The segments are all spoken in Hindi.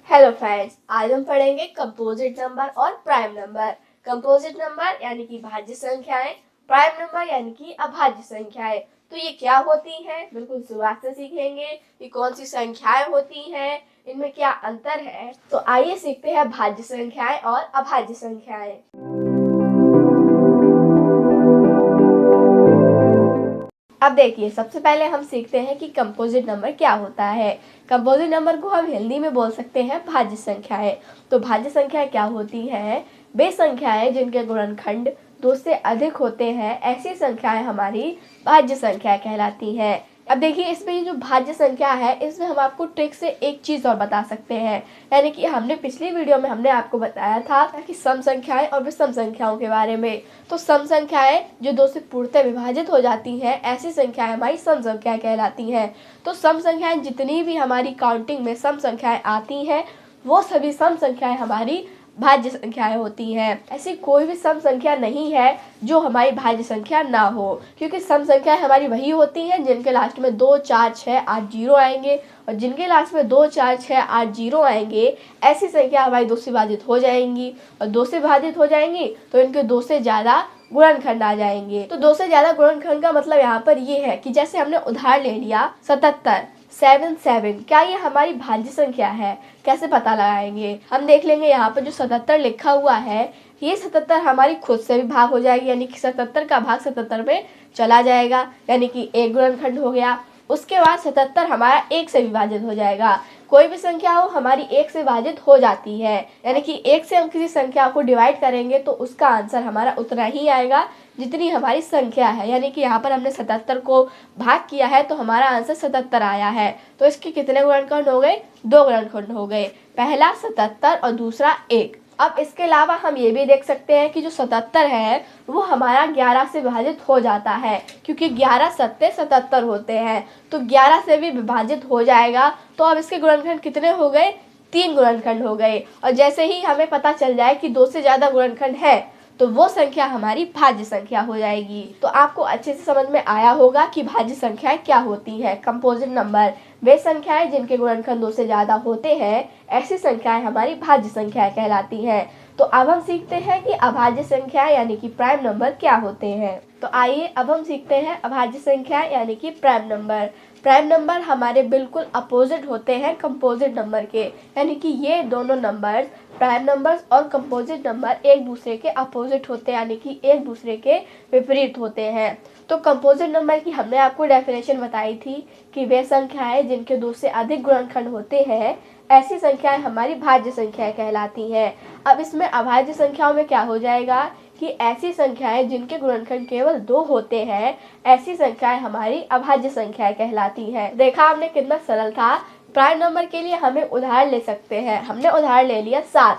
हेलो फ्रेंड्स, आज हम पढ़ेंगे कंपोजिट नंबर और प्राइम नंबर। कंपोजिट नंबर यानी कि भाज्य संख्याएं, प्राइम नंबर यानी कि अभाज्य संख्याएं। तो ये क्या होती हैं, बिल्कुल शुरुआत से सीखेंगे। ये कौन सी संख्याएं होती हैं, इनमें क्या अंतर है। तो आइए सीखते हैं भाज्य संख्याएं और अभाज्य संख्याएं। अब देखिए, सबसे पहले हम सीखते हैं कि कंपोजिट नंबर क्या होता है। कंपोजिट नंबर को हम हिंदी में बोल सकते हैं भाज्य संख्याएं। तो भाज्य संख्याएं क्या होती हैं? वे संख्याएं जिनके गुणनखंड 2 से अधिक होते हैं, ऐसी संख्याएं हमारी भाज्य संख्याएं कहलाती हैं। अब देखिए, इसमें ये जो भाज्य संख्या है, इसमें हम आपको ट्रिक से एक चीज़ और बता सकते हैं। यानी कि हमने पिछली वीडियो में हमने आपको बताया था कि सम संख्याएं और विषम संख्याओं के बारे में। तो सम संख्याएं जो 2 से पूर्णतः विभाजित हो जाती हैं, ऐसी संख्याएं हमारी सम संख्याएं कहलाती हैं। तो सम संख्याएं जितनी भी हमारी काउंटिंग में सम संख्याएं आती हैं, वो सभी सम संख्याएं हमारी भाज्य संख्याएं होती हैं। ऐसी कोई भी सम संख्या नहीं है जो हमारी भाज्य संख्या ना हो, क्योंकि सम संख्याएं हमारी वही होती हैं जिनके लास्ट में 2, 4, 6, 8, 0 आएंगे, और जिनके लास्ट में 2, 4, 6, 8, 0 आएंगे, ऐसी संख्या हमारी 2 से विभाजित हो जाएंगी। और 2 से विभाजित हो जाएंगी तो इनके 2 से ज़्यादा गुणनखंड आ जाएंगे। तो 2 से ज़्यादा गुणनखंड का मतलब यहाँ पर ये है कि जैसे हमने उदाहरण ले लिया 77, 7, क्या ये हमारी भाज्य संख्या है? कैसे पता लगाएंगे? हम देख लेंगे यहाँ पर जो 77 लिखा हुआ है, ये 77 हमारी खुद से भी भाग हो जाएगी, यानी कि 77 का भाग 77 में चला जाएगा, यानी कि एक गुणनखंड हो गया। उसके बाद 77 हमारा 1 से विभाजित हो जाएगा। कोई भी संख्या हो हमारी 1 से विभाजित हो जाती है, यानी कि 1 से हम किसी संख्या को डिवाइड करेंगे तो उसका आंसर हमारा उतना ही आएगा जितनी हमारी संख्या है। यानी कि यहाँ पर हमने 77 को भाग किया है तो हमारा आंसर 77 आया है। तो इसके कितने गुणनखंड हो गए? 2 गुणनखंड हो गए, पहला 77 और दूसरा 1। अब इसके अलावा हम ये भी देख सकते हैं कि जो 77 है वो हमारा 11 से विभाजित हो जाता है, क्योंकि 11 सत्ते 77 होते हैं, तो 11 से भी विभाजित हो जाएगा। तो अब इसके गुणनखंड कितने हो गए? 3 गुणनखंड हो गए। और जैसे ही हमें पता चल जाए कि 2 से ज़्यादा गुणनखंड है तो वो संख्या हमारी भाज्य संख्या हो जाएगी। तो आपको अच्छे से समझ में आया होगा कि भाज्य संख्याएं क्या होती हैं। कंपोजिट नंबर वे संख्याएं जिनके गुणनखंड 2 से ज़्यादा होते हैं, ऐसी संख्याएं हमारी भाज्य संख्याएं कहलाती हैं। तो अब हम सीखते हैं कि अभाज्य संख्याएं यानी कि प्राइम नंबर क्या होते हैं। तो आइए अब हम सीखते हैं अभाज्य संख्याएं यानी कि प्राइम नंबर। प्राइम नंबर हमारे बिल्कुल अपोजिट होते हैं कंपोजिट नंबर के, यानी कि ये दोनों नंबर्स, प्राइम नंबर्स और कंपोजिट नंबर, एक दूसरे के अपोजिट होते हैं, यानी कि एक दूसरे के विपरीत होते हैं। तो कंपोजिट नंबर की हमने आपको डेफिनेशन बताई थी कि वे संख्याएं जिनके 2 से अधिक गुणनखंड होते हैं, ऐसी संख्याएं हमारी भाज्य संख्याएं कहलाती हैं। अब इसमें अभाज्य संख्याओं में क्या हो जाएगा कि ऐसी संख्याएं जिनके गुणनखंड केवल 2 होते हैं, ऐसी संख्याएं हमारी अभाज्य संख्याएं कहलाती हैं। देखा आपने कितना सरल था। प्राइम नंबर के लिए हमें उदाहरण ले सकते हैं। हमने उदाहरण ले लिया 7।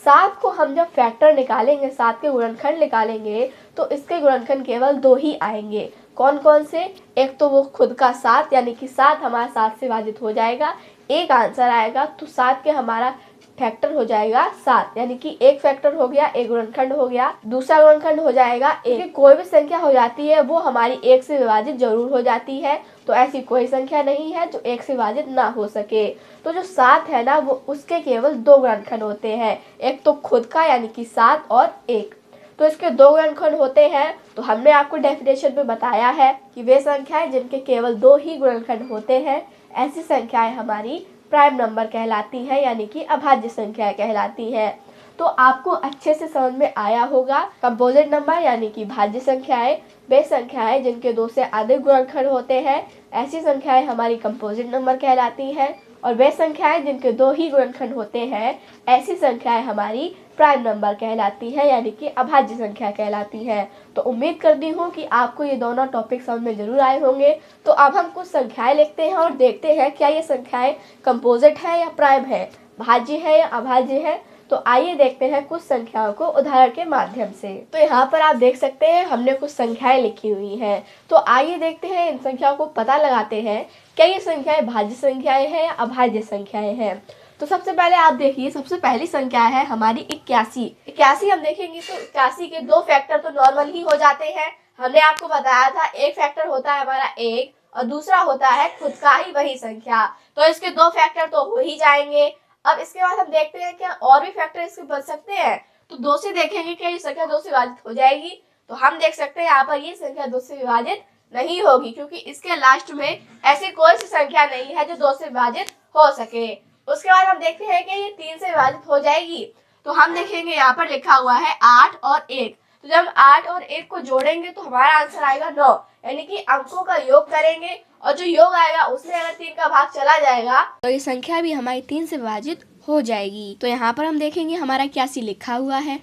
7 को हम जब फैक्टर निकालेंगे, 7 के गुणनखंड निकालेंगे, तो इसके गुणनखंड केवल 2 ही आएंगे। कौन कौन से? एक तो वो खुद का 7, यानी कि 7 हमारा 7 से विभाजित हो जाएगा, एक आंसर आएगा, तो 7 के हमारा फैक्टर हो जाएगा 7, यानी कि एक फैक्टर हो गया, एक गुणनखंड हो गया, दूसरा गुणनखंड हो जाएगा 1। कोई भी संख्या हो जाती है वो हमारी 1 से विभाजित जरूर हो जाती है, तो ऐसी कोई संख्या नहीं है जो 1 से विभाजित ना हो सके। तो जो 7 है ना, वो उसके केवल 2 गुणनखंड होते हैं, एक तो खुद का यानी कि 7 और 1। तो इसके 2 गुणनखंड होते हैं। तो हमने आपको डेफिनेशन में बताया है कि वे संख्याएं जिनके केवल 2 ही गुणनखंड होते हैं, ऐसी संख्याएं हमारी प्राइम नंबर कहलाती है, यानी कि अभाज्य संख्याएं कहलाती हैं। तो आपको अच्छे से समझ में आया होगा। कंपोजिट नंबर यानी कि भाज्य संख्याएं वे संख्याएं जिनके 2 से अधिक गुणनखंड होते हैं, ऐसी संख्याएं हमारी कंपोजिट नंबर कहलाती हैं। और वे संख्याएं जिनके 2 ही गुणनखंड होते हैं, ऐसी संख्याएं हमारी प्राइम नंबर कहलाती है, यानी कि अभाज्य संख्या कहलाती है। तो उम्मीद करती हूँ कि आपको ये दोनों टॉपिक समझ में जरूर आए होंगे। तो अब हम कुछ संख्याएं लिखते हैं और देखते हैं क्या ये संख्याएं कंपोजिट है या प्राइम है, भाज्य है या अभाज्य है। तो आइए देखते हैं कुछ संख्याओं को उदाहरण के माध्यम से। तो यहाँ पर आप देख सकते हैं हमने कुछ संख्याएं लिखी हुई हैं। तो आइए देखते हैं, इन संख्याओं को पता लगाते हैं क्या ये संख्याएं भाज्य संख्याएं हैं या अभाज्य संख्याएं हैं। तो सबसे पहले आप देखिए, सबसे पहली संख्या है हमारी 81। 81 हम देखेंगे तो 81 के 2 फैक्टर तो नॉर्मल ही हो जाते हैं। हमने आपको बताया था एक फैक्टर होता है हमारा 1 और दूसरा होता है खुद का ही वही संख्या, तो इसके 2 फैक्टर तो हो ही जाएंगे। अब इसके बाद हम देखते हैं क्या और भी फैक्टर इसके बन सकते हैं। तो 2 से देखेंगे क्या ये संख्या 2 से विभाजित हो जाएगी। तो हम देख सकते हैं यहाँ पर ये संख्या 2 से विभाजित नहीं होगी, क्योंकि इसके लास्ट में ऐसी कोई सी संख्या नहीं है जो 2 से विभाजित हो सके। उसके बाद हम देखते हैं कि ये 3 से विभाजित हो जाएगी। तो हम देखेंगे यहाँ पर लिखा हुआ है 8 और 1। तो जब 8 और 1 को जोड़ेंगे तो हमारा आंसर आएगा 9, यानी कि अंकों का योग करेंगे और जो योग आएगा उसमें अगर 3 का भाग चला जाएगा तो ये संख्या भी हमारी 3 से विभाजित हो जाएगी। तो यहाँ पर हम देखेंगे हमारा 81 लिखा हुआ है,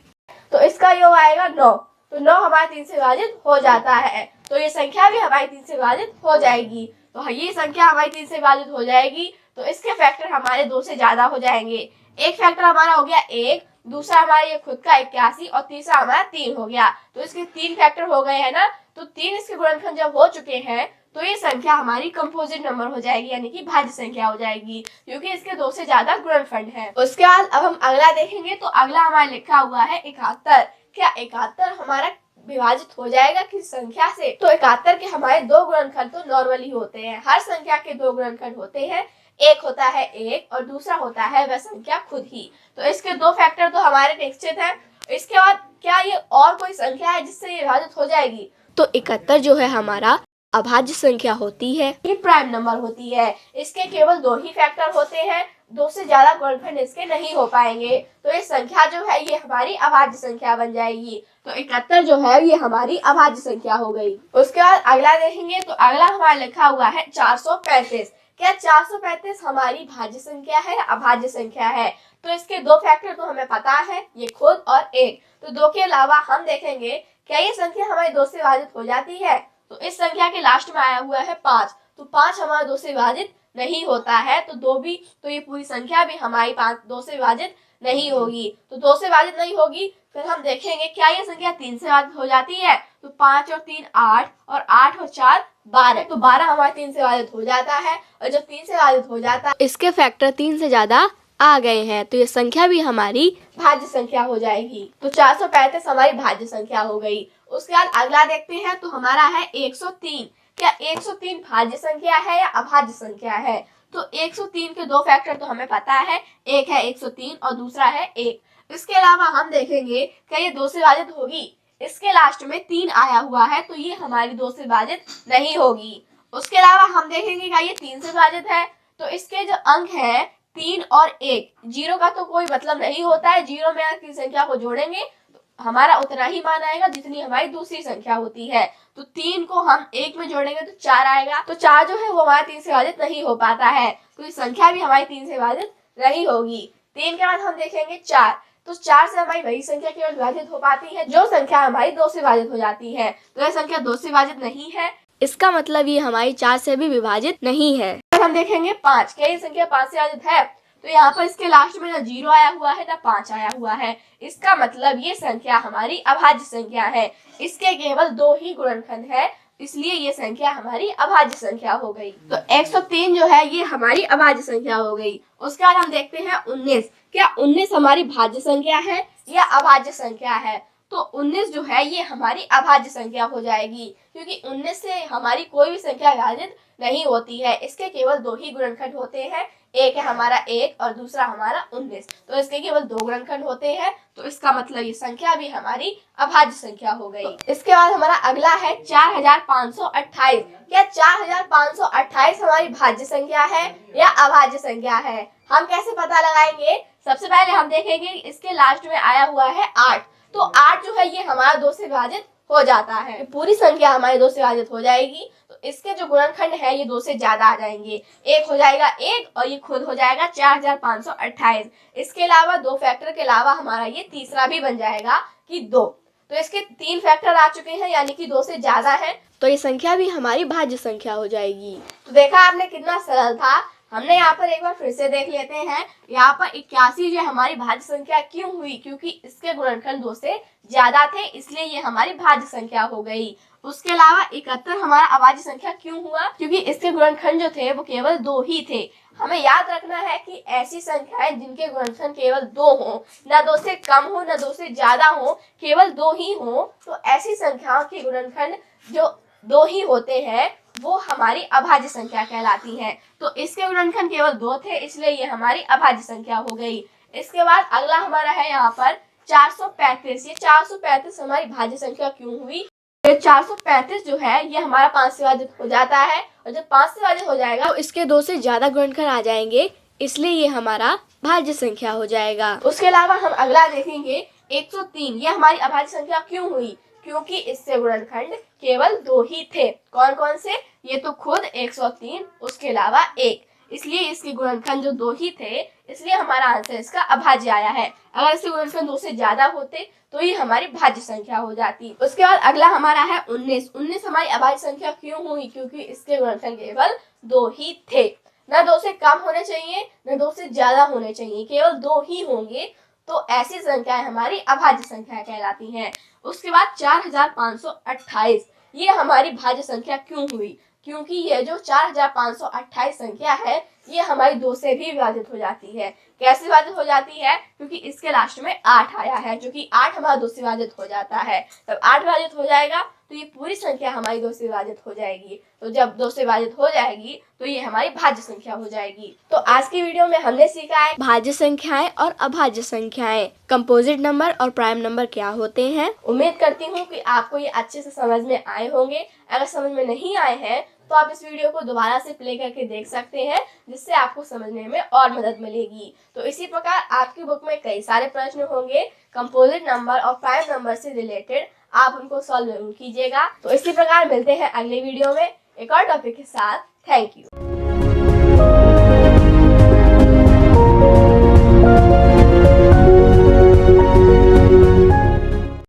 तो इसका योग आएगा 9। तो 9 हमारे 3 से विभाजित हो जाता है, तो ये संख्या भी हमारी 3 से विभाजित हो जाएगी। तो ये संख्या हमारी 3 से विभाजित हो जाएगी, तो इसके फैक्टर हमारे 2 से ज्यादा हो जाएंगे। एक फैक्टर हमारा हो गया 1, दूसरा हमारा ये खुद का 81 और तीसरा हमारा 3 हो गया। तो इसके 3 फैक्टर हो गए हैं ना। तो 3 इसके गुणनखंड जब हो चुके हैं तो ये संख्या हमारी कंपोजिट नंबर हो जाएगी, यानी कि भाज्य संख्या हो जाएगी, क्योंकि इसके 2 से ज्यादा गुणनखंड है। उसके बाद अब हम अगला देखेंगे। तो अगला हमारा लिखा हुआ है 71। क्या 71 हमारा विभाजित हो जाएगा किस संख्या से? तो 71 के हमारे 2 गुणनखंड तो नॉर्मली होते हैं। हर संख्या के 2 गुणनखंड होते हैं, एक होता है 1 और दूसरा होता है वह संख्या खुद ही। तो इसके 2 फैक्टर तो हमारे निश्चित है। इसके बाद क्या ये और कोई संख्या है जिससे ये विभाजित हो जाएगी? तो 71 जो है हमारा अभाज्य संख्या होती है, ये प्राइम नंबर होती है। इसके केवल 2 ही फैक्टर होते हैं, 2 से ज्यादा गुणनखंड इसके नहीं हो पाएंगे। तो ये संख्या जो है ये हमारी अभाज्य संख्या बन जाएगी। तो 71 जो है ये हमारी अभाज्य संख्या हो गई। उसके बाद अगला देखेंगे। तो अगला हमारा लिखा हुआ है 435। क्या 435 हमारी भाज्य संख्या है या अभाज्य संख्या है? तो इसके 2 फैक्टर तो हमें पता है, ये खुद और 1। तो 2 के अलावा हम देखेंगे क्या ये संख्या हमारी 2 से विभाजित हो जाती है? तो इस संख्या के लास्ट में आया हुआ है 5। तो 5 हमारा 2 से विभाजित नहीं होता है, तो 2 भी, तो ये पूरी संख्या भी हमारी 2 से विभाजित नहीं होगी। तो 2 से विभाजित नहीं होगी। फिर हम देखेंगे क्या ये संख्या 3 से विभाजित हो जाती है? तो 5 और 3 8 और 8 और 4 12। तो 12 हमारे 3 से विभाजित हो जाता है, और जब 3 से विभाजित हो जाता है इसके फैक्टर 3 से ज्यादा आ गए हैं, तो ये संख्या भी हमारी भाज्य संख्या हो जाएगी। तो 435 हमारी भाज्य संख्या हो गई। उसके बाद अगला देखते हैं। तो हमारा है 103। क्या 103 भाज्य संख्या है या अभाज्य संख्या है? तो 103 के 2 फैक्टर तो हमें पता है, एक है 103 और दूसरा है 1। इसके अलावा हम देखेंगे क्या ये 2 से विभाजित होगी? इसके लास्ट में 3 आया हुआ है, तो ये हमारी 2 से विभाजित नहीं होगी। उसके अलावा हम देखेंगे क्या ये 3 से विभाजित है? तो इसके जो अंक है 3 और 1, 0 का तो कोई मतलब नहीं होता है। 0 में अगर संख्या को जोड़ेंगे तो हमारा उतना ही मान आएगा जितनी हमारी दूसरी संख्या होती है। तो 3 को हम 1 में जोड़ेंगे तो 4 आएगा। तो 4 जो है वो हमारा 3 से विभाजित नहीं हो पाता है, तो ये संख्या भी हमारी 3 से विभाजित नहीं होगी। 3 के बाद हम देखेंगे 4। तो 4 से हमारी वही संख्या केवल विभाजित हो पाती है जो संख्या हमारी 2 से विभाजित हो जाती है। तो यह संख्या 2 से विभाजित नहीं है, इसका मतलब ये हमारी 4 से भी विभाजित नहीं है। हम देखेंगे 5। क्या ये संख्या 5 से विभाजित है? तो यहाँ पर इसके लास्ट में ना 0 आया हुआ है ना 5 आया हुआ है, इसका मतलब ये संख्या हमारी अभाज्य संख्या है। इसके केवल 2 ही गुणनखंड है, इसलिए ये संख्या हमारी अभाज्य संख्या हो गई। तो 103 जो है ये हमारी अभाज्य संख्या हो गई। उसके बाद हम देखते हैं 19। क्या 19 हमारी भाज्य संख्या है या अभाज्य संख्या है? तो 19 जो है ये हमारी अभाज्य संख्या हो जाएगी, क्योंकि 19 से हमारी कोई भी संख्या विभाजित नहीं होती है। इसके केवल 2 ही गुणनखंड होते हैं, एक है हमारा 1 और दूसरा हमारा 19। तो इसके केवल 2 गुणनखंड होते हैं, तो इसका मतलब ये संख्या भी हमारी अभाज्य संख्या हो गई। इसके बाद हमारा अगला है 4528। क्या 4528 हमारी भाज्य संख्या है या अभाज्य संख्या है? हम कैसे पता लगाएंगे? सबसे पहले हम देखेंगे इसके लास्ट में आया हुआ है 8। तो 8 जो है ये हमारा 2 से विभाजित हो जाता है, पूरी संख्या हमारी 2 से विभाजित हो जाएगी। तो इसके जो गुणनखंड है ये 2 से ज्यादा आ जाएंगे, एक हो जाएगा 1 और ये खुद हो जाएगा 4528। इसके अलावा 2 फैक्टर के अलावा हमारा ये तीसरा भी बन जाएगा कि 2। तो इसके 3 फैक्टर आ चुके हैं, यानी कि 2 से ज्यादा है, तो ये संख्या भी हमारी भाज्य संख्या हो जाएगी। तो देखा आपने कितना सरल था। हमने यहाँ पर एक बार फिर से देख लेते हैं। यहाँ पर 81 जो हमारी भाज्य संख्या क्यों हुई? क्योंकि इसके गुणनखंड 2 से ज्यादा थे, इसलिए ये हमारी भाज्य संख्या हो गई। उसके अलावा 71 हमारा अभाज्य संख्या क्यों हुआ? क्योंकि इसके गुणनखंड जो थे वो केवल 2 ही थे। हमें याद रखना है कि ऐसी संख्याएं जिनके गुणनखंड केवल 2 हो, ना 2 से कम हो ना 2 से ज्यादा हो, केवल 2 ही हो, तो ऐसी संख्याओं के गुणनखंड जो 2 ही होते हैं वो हमारी अभाज्य संख्या कहलाती है। तो इसके गुणनखंड केवल 2 थे, इसलिए ये हमारी अभाज्य संख्या हो गई। इसके बाद अगला हमारा है यहाँ पर 435। ये 435 हमारी भाज्य संख्या क्यों हुई? ये 435 जो है ये हमारा 5 से विभाजित हो जाता है, और जब 5 से विभाजित हो जाएगा तो इसके 2 से ज्यादा गुणनखंड आ जाएंगे, इसलिए ये हमारा भाज्य संख्या हो जाएगा। उसके अलावा हम अगला देखेंगे 103। ये हमारी अभाज्य संख्या क्यों हुई? क्योंकि इससे गुणनखंड केवल 2 ही थे। कौन कौन से? ये तो खुद 103, उसके अलावा 1, इसलिए इसके गुणनखंड जो 2 ही थे, इसलिए हमारा आंसर इसका अभाज्य आया है। अगर इसके गुणनखंड 2 से ज्यादा होते तो ये हमारी भाज्य संख्या हो जाती। उसके बाद अगला हमारा है 19। 19 हमारी अभाज्य संख्या क्यों हुई? क्योंकि इसके गुणनखंड केवल 2 ही थे। न 2 से कम होने चाहिए, न 2 से ज्यादा होने चाहिए, केवल 2 ही होंगे, तो ऐसी संख्याएं हमारी अभाज्य संख्या कहलाती हैं। उसके बाद 4528। ये हमारी भाज्य संख्या क्यों हुई? क्योंकि ये जो 4528 संख्या है ये हमारी 2 से भी विभाजित हो जाती है। कैसे विभाजित हो जाती है? क्योंकि इसके लास्ट में 8 आया है, जो कि 8 हमारा 2 से विभाजित हो जाता है। तब 8 विभाजित हो जाएगा तो ये पूरी संख्या हमारी 2 से विभाजित हो जाएगी। तो जब 2 से विभाजित हो जाएगी तो ये हमारी भाज्य संख्या हो जाएगी। तो आज की वीडियो में हमने सीखा है भाज्य संख्याएं और अभाज्य संख्याएं, कंपोजिट नंबर और प्राइम नंबर क्या होते हैं। उम्मीद करती हूँ कि आपको ये अच्छे से समझ में आए होंगे। अगर समझ में नहीं आए हैं तो आप इस वीडियो को दोबारा से प्ले करके देख सकते हैं, जिससे आपको समझने में और मदद मिलेगी। तो इसी प्रकार आपकी बुक में कई सारे प्रश्न होंगे कंपोजिट नंबर और प्राइम नंबर से रिलेटेड, आप उनको सॉल्व जरूर कीजिएगा। तो इसी प्रकार मिलते हैं अगले वीडियो में एक और टॉपिक के साथ। Thank you.